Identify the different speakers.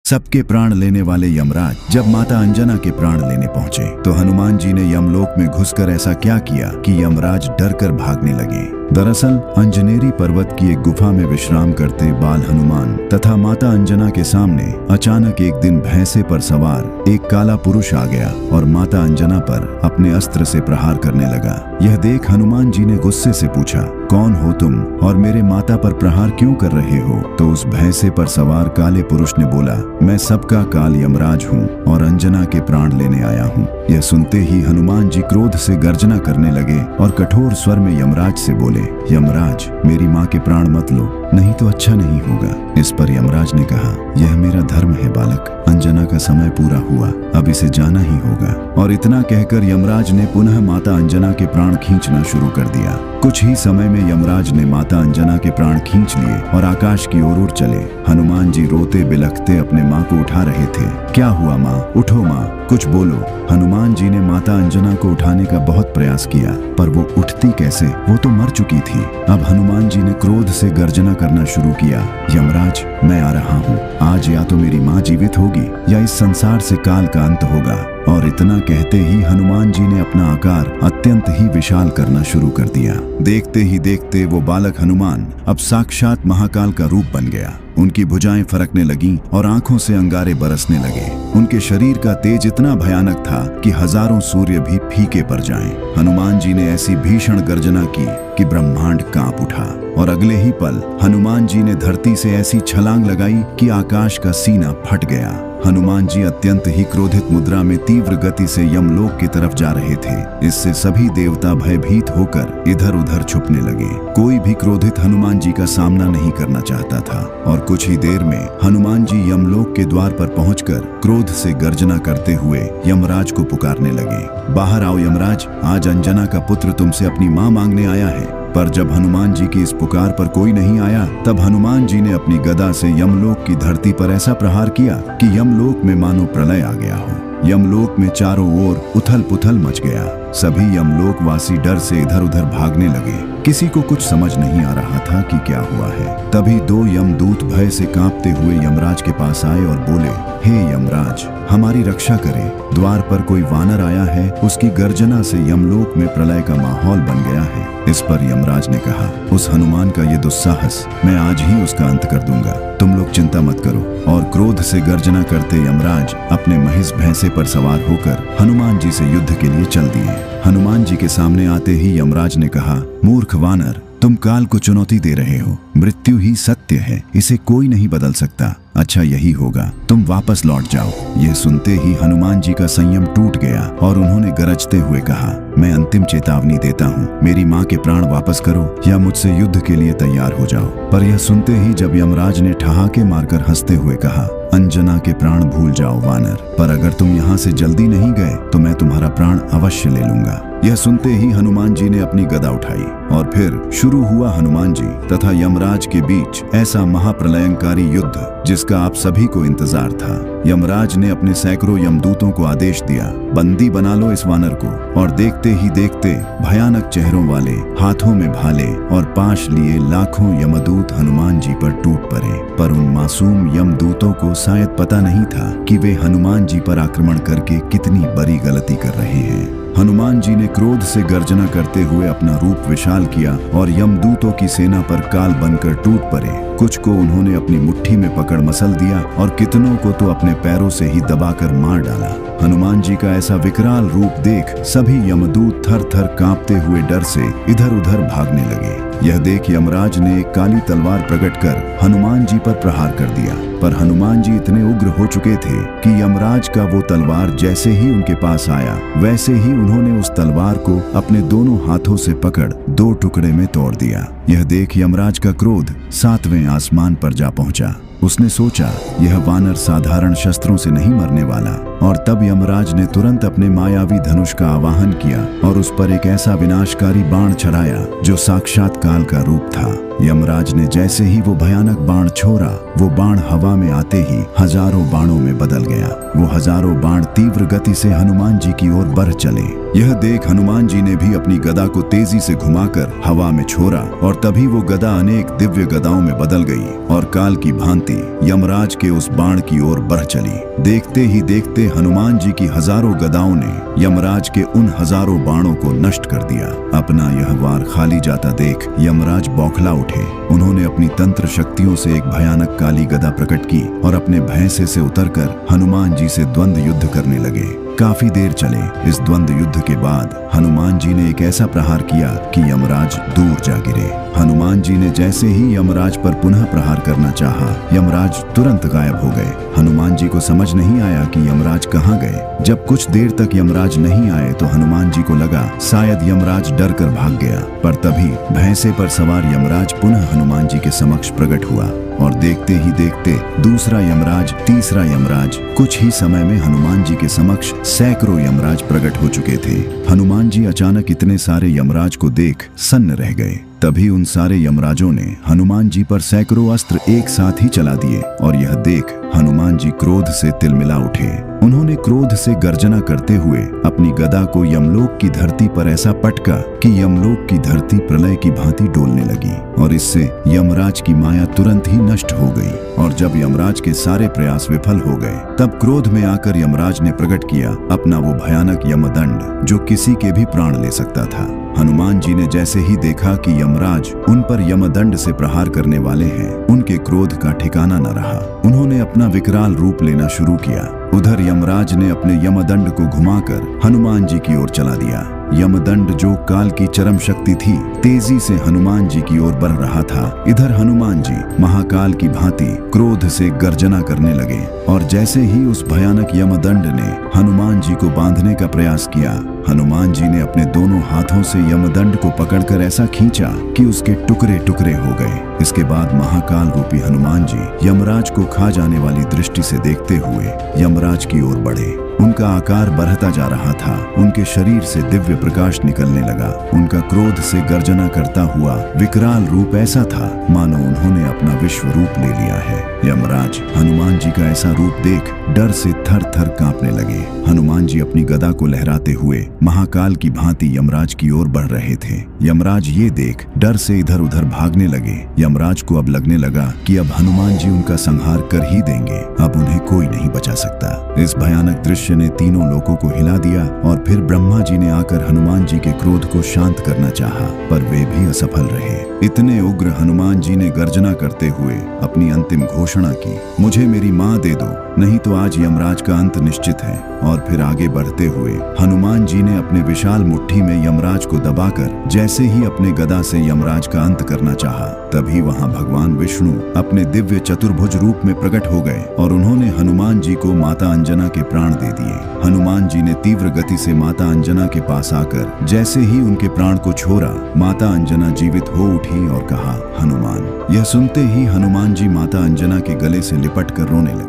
Speaker 1: सबके प्राण लेने वाले यमराज जब माता अंजना के प्राण लेने पहुंचे तो हनुमान जी ने यमलोक में घुसकर ऐसा क्या किया कि यमराज डरकर भागने लगे। दरअसल अंजनेरी पर्वत की एक गुफा में विश्राम करते बाल हनुमान तथा माता अंजना के सामने अचानक एक दिन भैंसे पर सवार एक काला पुरुष आ गया और माता अंजना पर अपने अस्त्र से प्रहार करने लगा। यह देख हनुमान जी ने गुस्से से पूछा, कौन हो तुम और मेरे माता पर प्रहार क्यों कर रहे हो? तो उस भैंसे पर सवार काले पुरुष ने बोला, मैं सबका काल यमराज हूँ और अंजना के प्राण लेने आया हूँ। यह सुनते ही हनुमान जी क्रोध से गर्जना करने लगे और कठोर स्वर में यमराज से बोले, यमराज मेरी माँ के प्राण मत लो, नहीं तो अच्छा नहीं होगा। इस पर यमराज ने कहा, यह मेरा धर्म है बालक, अंजना का समय पूरा हुआ, अब इसे जाना ही होगा। और इतना कहकर यमराज ने पुनः माता अंजना के प्राण खींचना शुरू कर दिया। कुछ ही समय में यमराज ने माता अंजना के प्राण खींच लिए और आकाश की ओर उड़ चले। हनुमान जी रोते बिलखते अपने माँ को उठा रहे थे। क्या हुआ माँ, उठो माँ, कुछ बोलो। हनुमान जी ने माता अंजना को उठाने का बहुत प्रयास किया पर वो उठती कैसे, वो तो मर चुकी थी। अब हनुमान जी ने क्रोध से गर्जना करना शुरू किया, यमराज मैं आ रहा हूँ, आज या तो मेरी माँ जीवित होगी या इस संसार से काल का अंत होगा। और इतना कहते ही हनुमान जी ने अपना आकार अत्यंत ही विशाल करना शुरू कर दिया। देखते ही देखते वो बालक हनुमान अब साक्षात महाकाल का रूप बन गया। उनकी भुजाएं फरकने लगीं और आंखों से अंगारे बरसने लगे। उनके शरीर का तेज इतना भयानक था कि हजारों सूर्य भी फीके पड़ जाएं। हनुमान जी ने ऐसी भीषण गर्जना की कि ब्रह्मांड कांप उठा और अगले ही पल हनुमान जी ने धरती से ऐसी छलांग लगाई कि आकाश का सीना फट गया। हनुमान जी अत्यंत ही क्रोधित मुद्रा में तीव्र गति से यमलोक की तरफ जा रहे थे। इससे सभी देवता भयभीत होकर इधर उधर छुपने लगे। कोई भी क्रोधित हनुमान जी का सामना नहीं करना चाहता था और कुछ ही देर में हनुमान जी यमलोक के द्वार पर पहुंचकर क्रोध से गर्जना करते हुए यमराज को पुकारने लगे, बाहर आओ यमराज, आज अंजना का पुत्र तुमसे अपनी माँ मांगने आया है। पर जब हनुमान जी की इस पुकार पर कोई नहीं आया तब हनुमान जी ने अपनी गदा से यमलोक की धरती पर ऐसा प्रहार किया कि यमलोक में मानो प्रलय आ गया हो। यमलोक में चारों ओर उथल पुथल मच गया। सभी यमलोकवासी डर से इधर उधर भागने लगे। किसी को कुछ समझ नहीं आ रहा था कि क्या हुआ है। तभी दो यमदूत भय से कांपते हुए यमराज के पास आए और बोले, हे यमराज, हमारी रक्षा करें, द्वार पर कोई वानर आया है, उसकी गर्जना से यमलोक में प्रलय का माहौल बन गया है। इस पर यमराज ने कहा, उस हनुमान का ये दुस्साहस मैं आज ही उसका अंत कर दूंगा, तुम लोग चिंता मत करो। और क्रोध से गर्जना करते यमराज अपने महिष भैंसे पर सवार होकर हनुमान जी से युद्ध के लिए चल दिए। हनुमान जी के सामने आते ही यमराज ने कहा, मूर्ख वानर, तुम काल को चुनौती दे रहे हो, मृत्यु ही सत्य है, इसे कोई नहीं बदल सकता। अच्छा यही होगा, तुम वापस लौट जाओ। यह सुनते ही हनुमान जी का संयम टूट गया और उन्होंने गरजते हुए कहा, मैं अंतिम चेतावनी देता हूँ, मेरी माँ के प्राण वापस करो या मुझसे युद्ध के लिए तैयार हो जाओ। पर यह सुनते ही जब यमराज ने ठहाके मारकर हंसते हुए कहा, अंजना के प्राण भूल जाओ वानर, पर अगर तुम यहाँ से जल्दी नहीं गए तो मैं तुम्हारा प्राण अवश्य ले लूंगा। यह सुनते ही हनुमान जी ने अपनी गदा उठाई और फिर शुरू हुआ हनुमान जी तथा यमराज के बीच ऐसा महाप्रलयंकारी युद्ध जिसका आप सभी को इंतजार था। यमराज ने अपने सैकड़ों यमदूतों को आदेश दिया, बंदी बना लो इस वानर को। और देखते ही देखते भयानक चेहरों वाले, हाथों में भाले और पाश लिए लाखों यमदूत हनुमान जी पर टूट पड़े। पर उन मासूम यमदूतों को शायद पता नहीं था कि वे हनुमान जी पर आक्रमण करके कितनी बड़ी गलती कर रहे हैं। हनुमान जी ने क्रोध से गर्जना करते हुए अपना रूप विशाल किया और यमदूतों की सेना पर काल बनकर टूट पड़े। कुछ को उन्होंने अपनी मुट्ठी में पकड़ मसल दिया और कितनों को तो अपने पैरों से ही दबाकर मार डाला। हनुमान जी का ऐसा विकराल रूप देख सभी यमदूत थर थर कांपते हुए डर से इधर उधर भागने लगे। यह देख यमराज ने एक काली तलवार प्रकट कर हनुमान जी पर प्रहार कर दिया। पर हनुमान जी इतने उग्र हो चुके थे कि यमराज का वो तलवार जैसे ही उनके पास आया वैसे ही उन्होंने उस तलवार को अपने दोनों हाथों से पकड़ दो टुकड़े में तोड़ दिया। यह देख यमराज का क्रोध 7वें आसमान पर जा पहुंचा। उसने सोचा, यह वानर साधारण शस्त्रों से नहीं मरने वाला, और तब यमराज ने तुरंत अपने मायावी धनुष का आवाहन किया और उस पर एक ऐसा विनाशकारी बाण चढ़ाया जो साक्षात काल का रूप था। यमराज ने जैसे ही वो भयानक बाण छोड़ा, वो बाण हवा में आते ही हजारों बाणों में बदल गया। वो हजारों बाण तीव्र गति से हनुमान जी की ओर बढ़ चले। यह देख हनुमान जी ने भी अपनी गदा को तेजी से घुमाकर हवा में छोड़ा और तभी वो गदा अनेक दिव्य गदाओं में बदल गई और काल की भांति यमराज के उस बाण की ओर बढ़ चली। देखते ही देखते हनुमान जी की हजारों गदाओं ने यमराज के उन हजारों बाणों को नष्ट कर दिया। अपना यह वार खाली जाता देख यमराज बौखला उठे। उन्होंने अपनी तंत्र शक्तियों से एक भयानक काली गदा प्रकट की और अपने भैंसे से उतरकर हनुमान जी से द्वंद्व युद्ध करने लगे। काफी देर चले। इस द्वंद्व युद्ध के बाद हनुमान जी ने एक ऐसा प्रहार किया कि यमराज दूर जा गिरे। हनुमान जी ने जैसे ही यमराज पर पुनः प्रहार करना चाहा, यमराज तुरंत गायब हो गए। हनुमान जी को समझ नहीं आया कि यमराज कहाँ गए। जब कुछ देर तक यमराज नहीं आए तो हनुमान जी को लगा शायद यमराज डर कर भाग गया, पर तभी भैंसे पर सवार यमराज पुनः हनुमान जी के समक्ष प्रकट हुआ और देखते ही देखते दूसरा यमराज, तीसरा यमराज, कुछ ही समय में हनुमान जी के समक्ष सैकड़ों यमराज प्रकट हो चुके थे। हनुमान जी अचानक इतने सारे यमराज को देख सन्न रह गए। तभी उन सारे यमराजों ने हनुमान जी पर सैकड़ों अस्त्र एक साथ ही चला दिए और यह देख हनुमान जी क्रोध से तिलमिला उठे। उन्होंने क्रोध से गर्जना करते हुए अपनी गदा को यमलोक की धरती पर ऐसा पटका कि यमलोक की धरती प्रलय की भांति डोलने लगी और इससे यमराज की माया तुरंत ही नष्ट हो गई। और जब यमराज के सारे प्रयास विफल हो गए तब क्रोध में आकर यमराज ने प्रकट किया अपना वो भयानक यमदंड जो किसी के भी प्राण ले सकता था। हनुमान जी ने जैसे ही देखा कि यमराज उन पर यमदंड से प्रहार करने वाले हैं, उनके क्रोध का ठिकाना न रहा। उन्होंने अपना विकराल रूप लेना शुरू किया। उधर यमराज ने अपने यमदंड को घुमाकर हनुमान जी की ओर चला दिया। यमदंड जो काल की चरम शक्ति थी, तेजी से हनुमान जी की ओर बढ़ रहा था। इधर हनुमान जी महाकाल की भांति क्रोध से गर्जना करने लगे और जैसे ही उस भयानक यमदंड ने हनुमान जी को बांधने का प्रयास किया, हनुमान जी ने अपने दोनों हाथों से यमदंड को पकड़कर ऐसा खींचा कि उसके टुकड़े टुकड़े हो गए। इसके बाद महाकाल रूपी हनुमान जी यमराज को खा जाने वाली दृष्टि से देखते हुए यमराज की ओर बढ़े। उनका आकार बढ़ता जा रहा था। उनके शरीर से दिव्य प्रकाश निकलने लगा। उनका क्रोध से गर्जना करता हुआ विकराल रूप ऐसा था मानो उन्होंने अपना विश्व रूप ले लिया है। यमराज हनुमान जी का ऐसा रूप देख डर से थर थर कांपने लगे। हनुमान जी अपनी गदा को लहराते हुए महाकाल की भांति यमराज की ओर बढ़ रहे थे। यमराज ये देख डर से इधर उधर भागने लगे। यमराज को अब लगने लगा कि अब हनुमान जी उनका संहार कर ही देंगे, अब उन्हें कोई नहीं बचा सकता। इस भयानक दृश्य ने तीनों लोगों को हिला दिया और फिर ब्रह्मा जी ने आकर हनुमान जी के क्रोध को शांत करना चाहा, पर वे भी असफल रहे। इतने उग्र हनुमान जी ने गर्जना करते हुए अपनी अंतिम घोषणा की, मुझे मेरी माँ दे दो, नहीं तो आज यमराज का अंत निश्चित है। और फिर आगे बढ़ते हुए हनुमान जी ने अपने विशाल मुट्ठी में यमराज को दबाकर जैसे ही अपने गदा से यमराज का अंत करना चाहा, तभी वहां भगवान विष्णु अपने दिव्य चतुर्भुज रूप में प्रकट हो गए और उन्होंने हनुमान जी को माता अंजना के प्राण दे दिए। हनुमान जी ने तीव्र गति से माता अंजना के पास आकर जैसे ही उनके प्राण को छोड़ा, माता अंजना जीवित हो उठी और कहा, हनुमान। यह सुनते ही हनुमान जी माता अंजना के गले से लिपट कर रोने लगे।